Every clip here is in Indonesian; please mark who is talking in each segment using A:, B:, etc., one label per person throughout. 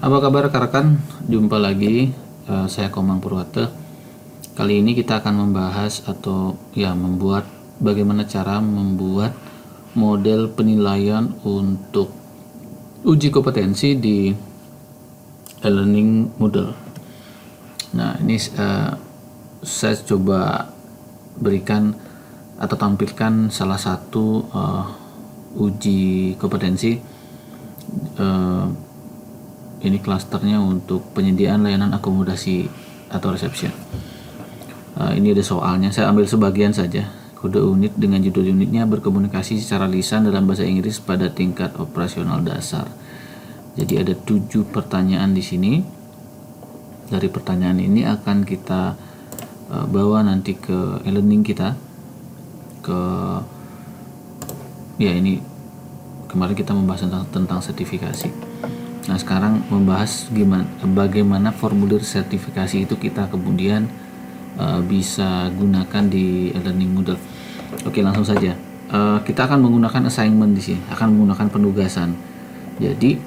A: Apa kabar rekan-rekan? Jumpa lagi, saya Komang Purwata. Kali ini kita akan membahas atau membuat bagaimana cara membuat model penilaian untuk uji kompetensi di e-learning Moodle. Nah, ini saya coba berikan atau tampilkan salah satu uji kompetensi. Ini klasternya untuk penyediaan layanan akomodasi atau reception. Ini ada soalnya, saya ambil sebagian saja. Kode unit dengan judul unitnya berkomunikasi secara lisan dalam bahasa Inggris pada tingkat operasional dasar. Jadi ada 7 pertanyaan di sini. Dari pertanyaan ini akan kita bawa nanti ke e-learning kita. Ini kemarin kita membahas tentang sertifikasi. Nah, sekarang membahas bagaimana formulir sertifikasi itu kita kemudian bisa gunakan di e-learning Moodle. Oke, langsung saja. Kita akan menggunakan assignment di sini, akan menggunakan penugasan. Jadi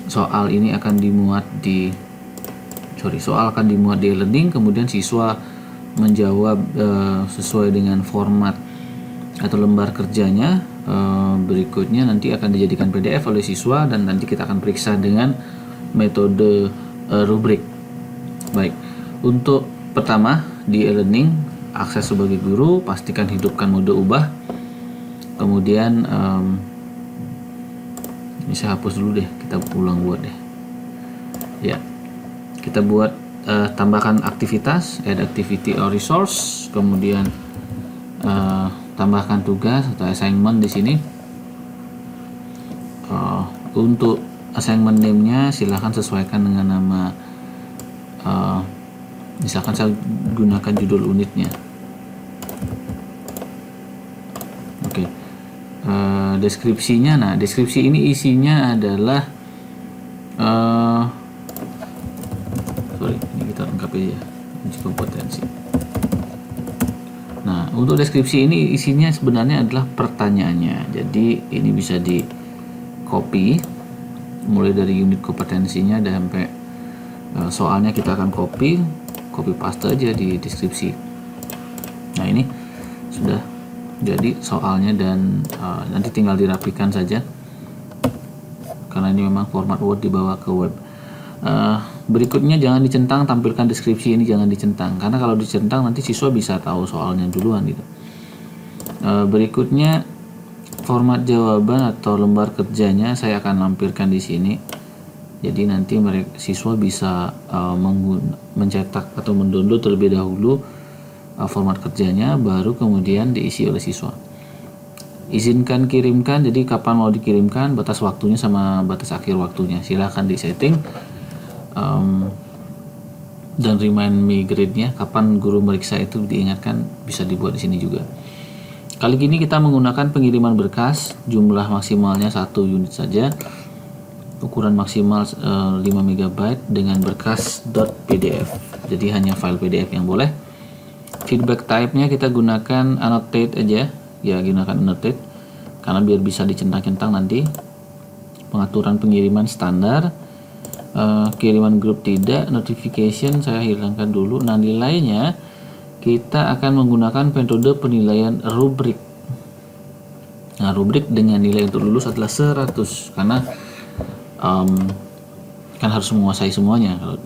A: soal ini akan dimuat di e-learning, kemudian siswa menjawab sesuai dengan format atau lembar kerjanya. Berikutnya nanti akan dijadikan PDF oleh siswa dan nanti kita akan periksa dengan metode rubrik. Baik, untuk pertama di e-learning, akses sebagai guru, pastikan hidupkan mode ubah. Kemudian ini saya hapus dulu deh, kita ulang buat deh. Ya, kita buat tambahkan aktivitas, add activity or resource, kemudian tambahkan tugas atau assignment di sini. Untuk assignment name-nya silahkan sesuaikan dengan nama, misalkan saya gunakan judul unitnya. Oke. Deskripsinya, nah deskripsi ini isinya adalah ini kita lengkap aja, uji kompetensi. Nah, untuk deskripsi ini isinya sebenarnya adalah pertanyaannya. Jadi ini bisa di copy mulai dari unit kompetensinya dan sampai soalnya kita akan copy paste aja di deskripsi. Nah, ini sudah jadi soalnya dan nanti tinggal dirapikan saja karena ini memang format Word dibawa ke web. Berikutnya jangan dicentang, tampilkan deskripsi ini jangan dicentang karena kalau dicentang nanti siswa bisa tahu soalnya duluan gitu. Berikutnya format jawaban atau lembar kerjanya saya akan lampirkan di sini. Jadi nanti siswa bisa mencetak atau mendownload terlebih dahulu format kerjanya, baru kemudian diisi oleh siswa. Izinkan kirimkan, jadi kapan mau dikirimkan, batas waktunya sama batas akhir waktunya silahkan disetting. Dan remind me grade-nya, kapan guru meriksa itu diingatkan, bisa dibuat di sini juga. Kali ini kita menggunakan pengiriman berkas, jumlah maksimalnya 1 unit saja, ukuran maksimal 5 MB dengan berkas .pdf, jadi hanya file PDF yang boleh. Feedback type-nya kita gunakan annotate aja, ya gunakan annotate karena biar bisa dicentang-centang nanti. Pengaturan pengiriman standar, kiriman grup tidak, notification saya hilangkan dulu. Nah, nilainya kita akan menggunakan metode penilaian rubrik. Nah, rubrik dengan nilai untuk lulus adalah 100 karena kan harus menguasai semuanya kalau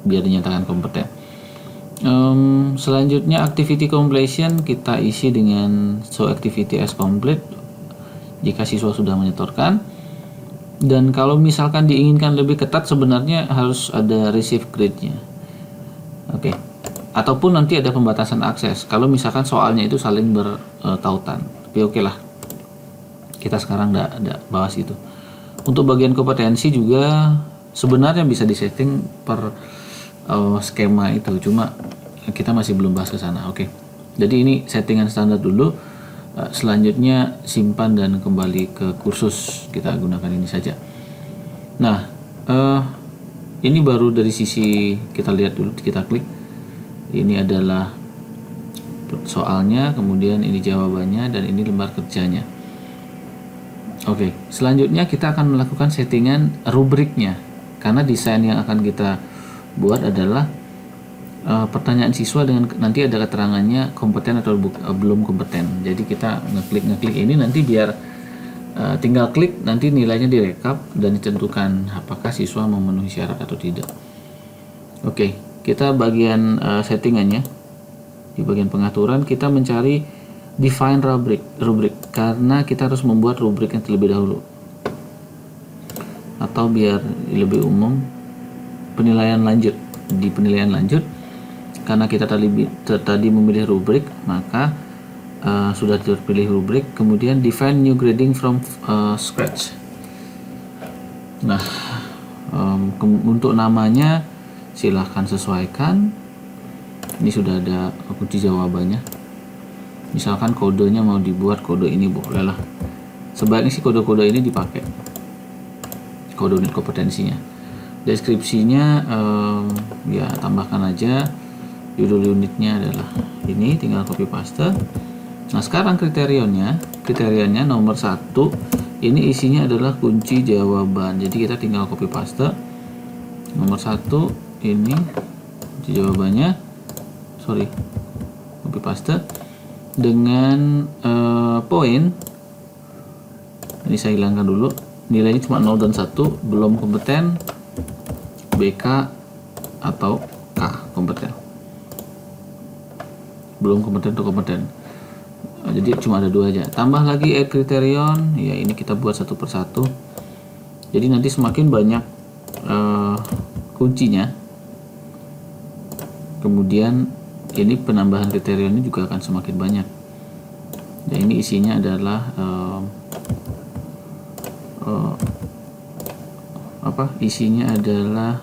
A: biar dinyatakan kompeten. Selanjutnya activity completion kita isi dengan show activity as complete jika siswa sudah menyetorkan. Dan kalau misalkan diinginkan lebih ketat sebenarnya harus ada receive grade-nya. Oke. Ataupun nanti ada pembatasan akses kalau misalkan soalnya itu saling bertautan. Tapi oke lah. Kita sekarang enggak bahas itu. Untuk bagian kompetensi juga sebenarnya bisa disetting per skema itu, cuma kita masih belum bahas ke sana. Oke. Jadi ini settingan standar dulu. Selanjutnya simpan dan kembali ke kursus, kita gunakan ini saja. Nah, ini baru dari sisi kita lihat dulu, kita klik. Ini adalah soalnya, kemudian ini jawabannya dan ini lembar kerjanya. Oke, selanjutnya kita akan melakukan settingan rubriknya. karena desain yang akan kita buat adalah pertanyaan siswa dengan nanti ada keterangannya kompeten atau belum kompeten. Jadi kita ngeklik ini nanti biar tinggal klik, nanti nilainya direkap dan ditentukan apakah siswa memenuhi syarat atau tidak. Oke, kita bagian settingannya. Di bagian pengaturan kita mencari define rubrik karena kita harus membuat rubriknya terlebih dahulu. Atau biar lebih umum, penilaian lanjut. Di penilaian lanjut, karena kita tadi memilih rubrik, maka sudah terpilih rubrik, kemudian define new grading from scratch. Nah, untuk namanya silahkan sesuaikan. Ini sudah ada kunci jawabannya. Misalkan kodenya mau dibuat kode ini, boleh lah. Sebaiknya sih kode-kode ini dipakai, kode unit kompetensinya. Deskripsinya ya tambahkan aja, judul unitnya adalah ini, tinggal copy paste. Nah sekarang kriterianya nomor 1 ini isinya adalah kunci jawaban, jadi kita tinggal copy paste nomor 1 ini kunci jawabannya, copy paste dengan poin ini saya hilangkan dulu, nilainya cuma 0 dan 1, belum kompeten, BK atau K kompeten, belum kompeten atau kompeten. Jadi cuma ada 2 aja. Tambah lagi add criterion, ya ini kita buat satu persatu. Jadi nanti semakin banyak kuncinya, kemudian ini penambahan kriterion ini juga akan semakin banyak. Dan ini isinya adalah isinya adalah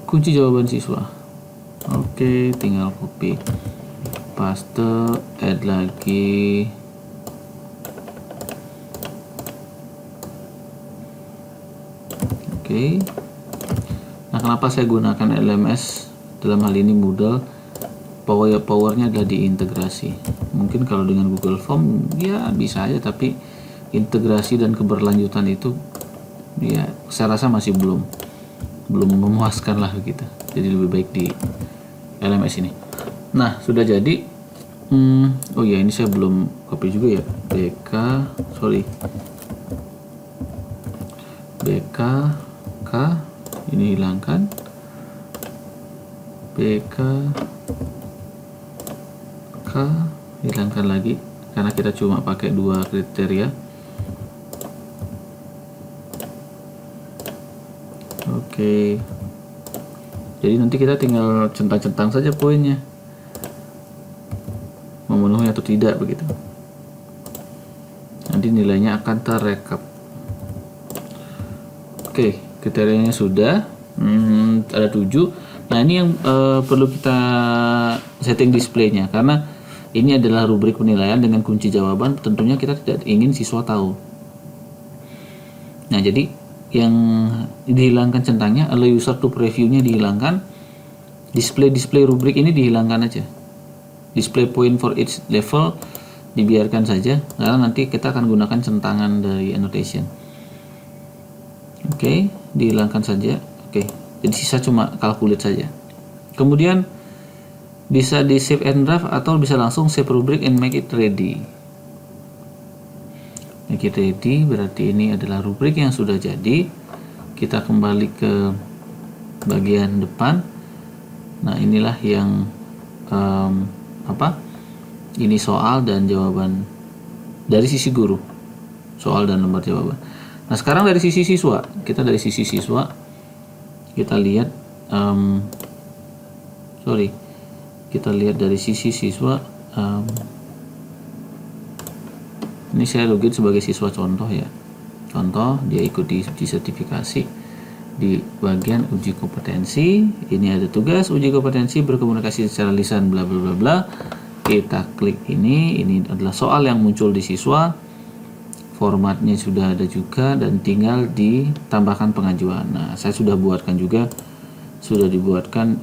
A: kunci jawaban siswa. Oke, tinggal copy paste, add lagi. Oke. Nah, kenapa saya gunakan LMS dalam hal ini Moodle? Powernya adalah diintegrasi. Mungkin kalau dengan Google Form ya bisa aja, tapi integrasi dan keberlanjutan itu ya saya rasa masih belum memuaskan lah gitu. Jadi lebih baik di LMS ini. Nah sudah jadi. Oh ya, ini saya belum copy juga ya, BK K ini hilangkan, BK K hilangkan lagi karena kita cuma pakai 2 kriteria. Oke. Jadi nanti kita tinggal centang-centang saja poinnya, memenuhi atau tidak begitu. Nanti nilainya akan terrekap. Oke, kriterianya sudah ada 7. Nah ini yang perlu kita setting displaynya, karena ini adalah rubrik penilaian dengan kunci jawaban. Tentunya kita tidak ingin siswa tahu. Nah jadi yang dihilangkan centangnya, allow user to preview-nya dihilangkan, display rubrik ini dihilangkan aja, display point for each level dibiarkan saja, karena nanti kita akan gunakan centangan dari annotation. Oke, dihilangkan saja. Oke, jadi sisa cuma calculate saja. Kemudian bisa di save and draft atau bisa langsung save rubrik and make it ready. Make it ready berarti ini adalah rubrik yang sudah jadi. Kita kembali ke bagian depan. Nah inilah yang ini soal dan jawaban dari sisi guru, soal dan lembar jawaban. Nah sekarang dari sisi siswa, kita lihat kita lihat dari sisi siswa. Ini saya login sebagai siswa contoh ya, contoh dia ikuti uji sertifikasi di bagian uji kompetensi. Ini ada tugas uji kompetensi berkomunikasi secara lisan bla bla bla bla. Kita klik ini adalah soal yang muncul di siswa, formatnya sudah ada juga dan tinggal ditambahkan pengajuan. Nah saya sudah buatkan juga, sudah dibuatkan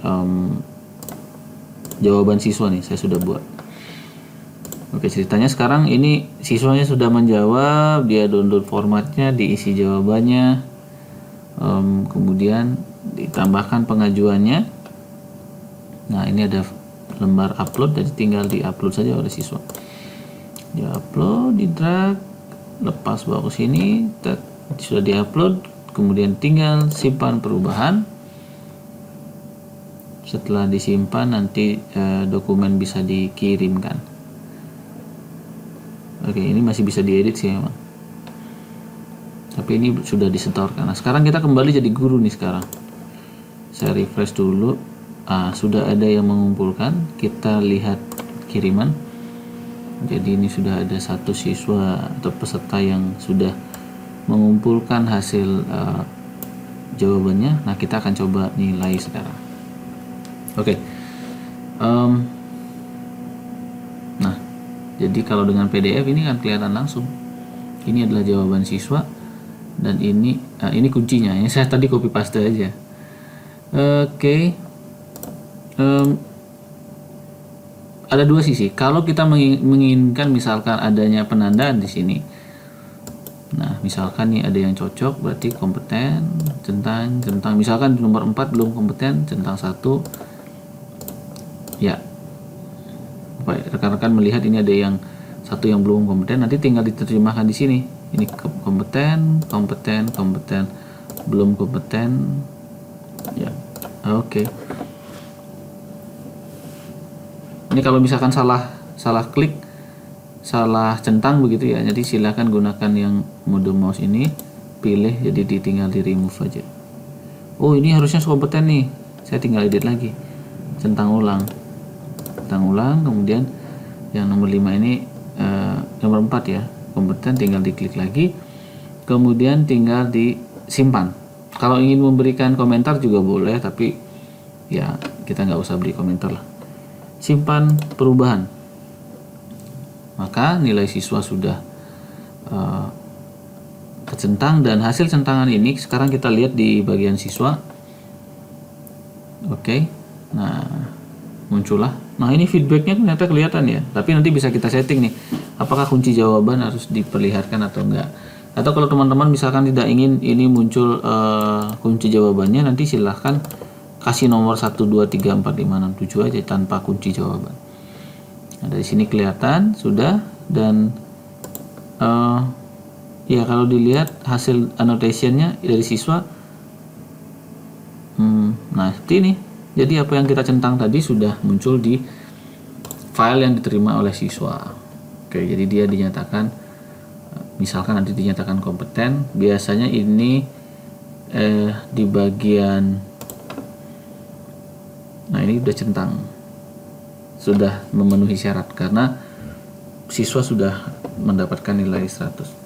A: jawaban siswa nih, saya sudah buat. Oke, ceritanya sekarang ini siswanya sudah menjawab, dia download formatnya, diisi jawabannya. kemudian ditambahkan pengajuannya. Nah, ini ada lembar upload, jadi tinggal di-upload saja oleh siswa. Di-upload, di-drag, lepas bawa ke sini, sudah di-upload, kemudian tinggal simpan perubahan. Setelah disimpan nanti dokumen bisa dikirimkan. Oke, ini masih bisa diedit sih memang. Tapi ini sudah disetorkan. Nah, sekarang kita kembali jadi guru nih sekarang. Saya refresh dulu. Sudah ada yang mengumpulkan. Kita lihat kiriman. Jadi ini sudah ada satu siswa atau peserta yang sudah mengumpulkan hasil jawabannya. Nah, kita akan coba nilai sekarang. Oke. Nah, jadi kalau dengan PDF ini kan kelihatan langsung. Ini adalah jawaban siswa dan ini kuncinya. Ini saya tadi copy paste aja. Oke. Ada dua sisi. Kalau kita menginginkan misalkan adanya penandaan di sini. Nah, misalkan nih ada yang cocok, berarti kompeten, centang. Misalkan di nomor 4 belum kompeten, centang 1. Ya. Rekan-rekan melihat ini ada yang satu yang belum kompeten, nanti tinggal diterjemahkan di sini. Ini kompeten, belum kompeten. Ya. Oke. Ini kalau misalkan salah klik, salah centang begitu ya, jadi silakan gunakan yang mode mouse ini, pilih, jadi tinggal di remove aja. Oh, ini harusnya kompeten nih, saya tinggal edit lagi, centang ulang, kemudian yang nomor 5 ini nomor 4 ya, kompeten, tinggal diklik lagi, kemudian tinggal disimpan. Kalau ingin memberikan komentar juga boleh, tapi ya kita nggak usah beri komentar lah. Simpan perubahan, maka nilai siswa sudah tercentang, dan hasil centangan ini sekarang kita lihat di bagian siswa. Oke. Nah, muncullah. Nah, ini feedbacknya ternyata kelihatan ya, tapi nanti bisa kita setting nih, apakah kunci jawaban harus diperlihatkan atau enggak. Atau kalau teman-teman misalkan tidak ingin ini muncul kunci jawabannya, nanti silahkan kasih nomor 1, 2, 3, 4, 5, 6, 7 aja tanpa kunci jawaban. Nah, dari sini kelihatan sudah, dan ya kalau dilihat hasil annotationnya dari siswa, nah seperti ini. Jadi apa yang kita centang tadi sudah muncul di file yang diterima oleh siswa. Oke, jadi dia dinyatakan, misalkan nanti dinyatakan kompeten, biasanya ini di bagian, nah ini udah centang, sudah memenuhi syarat karena siswa sudah mendapatkan nilai 100.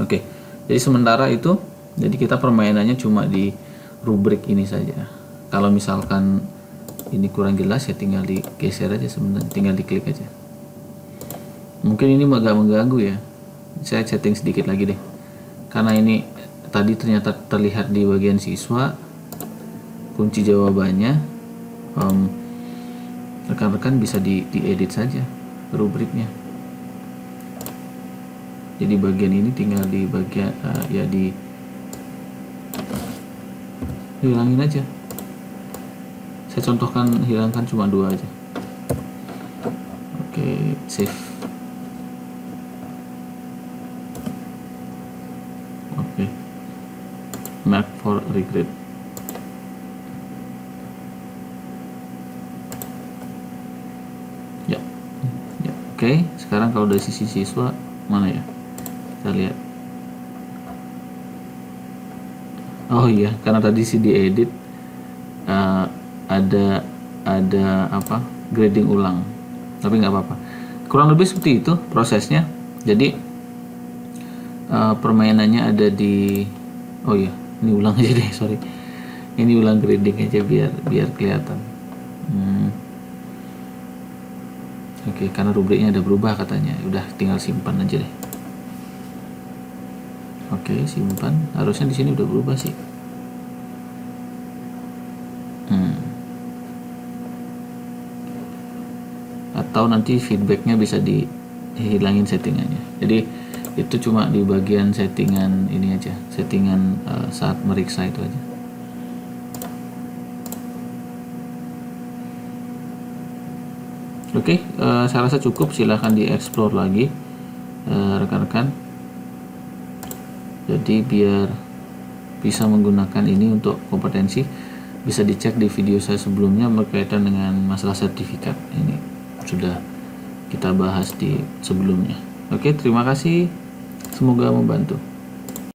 A: Oke, jadi sementara itu, jadi kita permainannya cuma di rubrik ini saja. Kalau misalkan ini kurang jelas ya tinggal digeser aja sebenarnya, tinggal diklik aja. Mungkin ini agak mengganggu ya, saya setting sedikit lagi deh, karena ini tadi ternyata terlihat di bagian siswa kunci jawabannya. Rekan-rekan bisa diedit saja rubriknya. Jadi bagian ini tinggal di bagian ya hilangin aja. Saya contohkan, hilangkan cuma 2 aja. Oke, save. Oke, mark for regret. Oke, sekarang kalau dari sisi siswa mana ya? Kita lihat. Oh iya, karena tadi sih diedit ada apa? Grading ulang. Tapi nggak apa-apa. Kurang lebih seperti itu prosesnya. Jadi permainannya ada di, oh iya, ini ulang aja deh, sorry. Ini ulang grading aja biar kelihatan. Oke, karena rubriknya ada berubah katanya. Udah tinggal simpan aja deh. Oke, simpan. Harusnya di sini udah berubah sih. Atau nanti feedbacknya bisa dihilangin settingannya. Jadi Itu cuma di bagian settingan ini aja, settingan saat meriksa itu aja. Oke, saya rasa cukup. Silahkan dieksplor lagi rekan-rekan. Jadi biar bisa menggunakan ini untuk kompetensi, bisa dicek di video saya sebelumnya berkaitan dengan masalah sertifikat. Ini sudah kita bahas di sebelumnya. Oke, terima kasih. Semoga membantu.